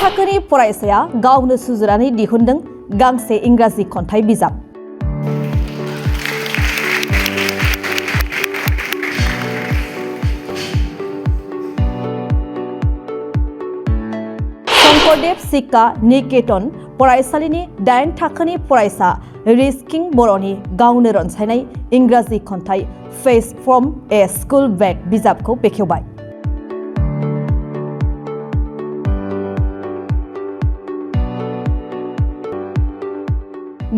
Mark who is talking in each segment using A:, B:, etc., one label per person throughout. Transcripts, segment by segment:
A: थाखोनि फरायसाया गावनो सुजुनानै दिहुनदों गांसे इंराजि खन्थाइ बिजाब। शंकरदेव शिक्षा निकेतन फरायसालिनि 8 थाखोनि फरायसा रिस्किं बर'नि गावनो रनसायनाय इंराजि खन्थाइ phase from a school bag बिजाबखौ बेखेवबाय।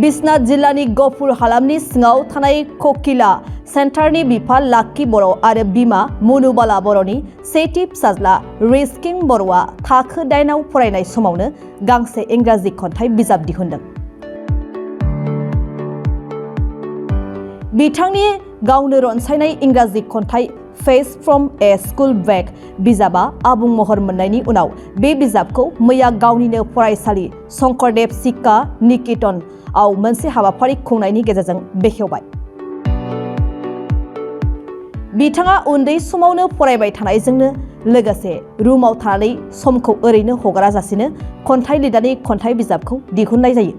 A: बिश्वनाथ जिल्लानि गफुर हालामनि सिङाव थानाय ककिला सेन्टारनि बिफा लाक्की बर' आरो बिमा मनुबाला बर'नि सेथि फिसाज्ला रिस्किं बर'आ थाखो 8 आव फरायनाय समावनो गांसे इंराजि खन्थाइ बिजाब दिहुनदों। बिथांनि गावनो रनसायनाय इंराजि खन्थाइ phase from a school bag बिजाबा आबुं महर मोननायनि उनाव बे बिजाबखौ मैया गावनिनो फरायसालि शंकरदेव शिक्षा निकेतन आव मोनसे हाबाफारि खुंनायनि गेजेरजों बेखेवबाय। बिथाङा उन्दै समावनो फरायबाय थानायजोंनो लोगोसे रुमाव थानानै समखौ ओरैनो हगाराजासेनो खन्थाइ लिरनानै खन्थाइ बिजाबखौ दिहुननाय जायो।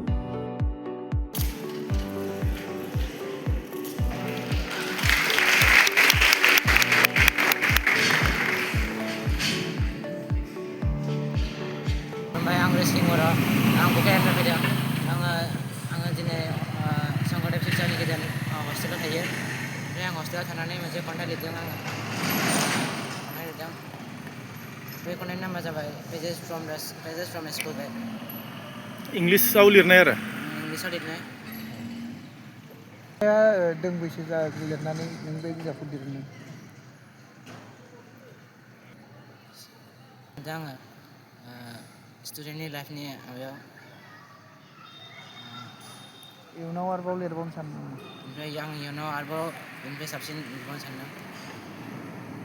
B: आं रिस्किं बर' आं बकेनिफ्राय फैदों। आङो दिनै शंकरदेव शिक्षा निकेतन हस्टेलाव थायो। ओमफ्राय आं हस्टेलाव थानानै मोनसे खन्थाइ लिरदों। बे खन्थाइनि नामा जाबाय pages from a school bag.
C: इंलिसाव लिरनाय आरो
B: इंलिसाव लिरनाय।
D: दोंबैसो लिरनानै नों बे बिजाबखौ दिहुनदों?
B: दा आङो स्टुडेन्टनि लाइफनि माबायाव
D: इयुनाव आरोबाव लिरबावनो सानदों।
B: ओमफ्राय आं इयुनाव आरोबाव बेनिफ्राय साबसिन लिरबावनो सानदों।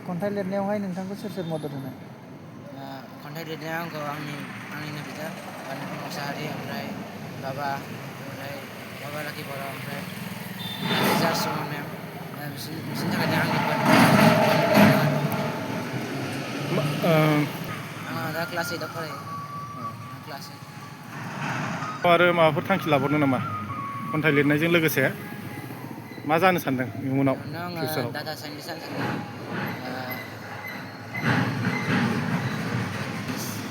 D: खन्थाइ लिरनायावहाय नोंथांखौ सोर मोदद होनाय?
B: खन्थाइ लिरनायाव आंखौ आंनिनो बिदा बानुफं मोसाहारि, ओमफ्राय बाबा लाक्की बर', ओमफ्राय जार्ज सुमन मेम, बिसोरनि थाखायनो आङो दा क्लास 8 आव फरायो। क्लास 8।
C: आरो माबाफोर थांखि लाबावदों नामा खन्थाइ लिरनायजों लोगोसे? मा जानो सानदों इयुनाव
B: आङो
C: फिउचाराव?
B: डाटा साइन्टिस्ट जानो सानदों।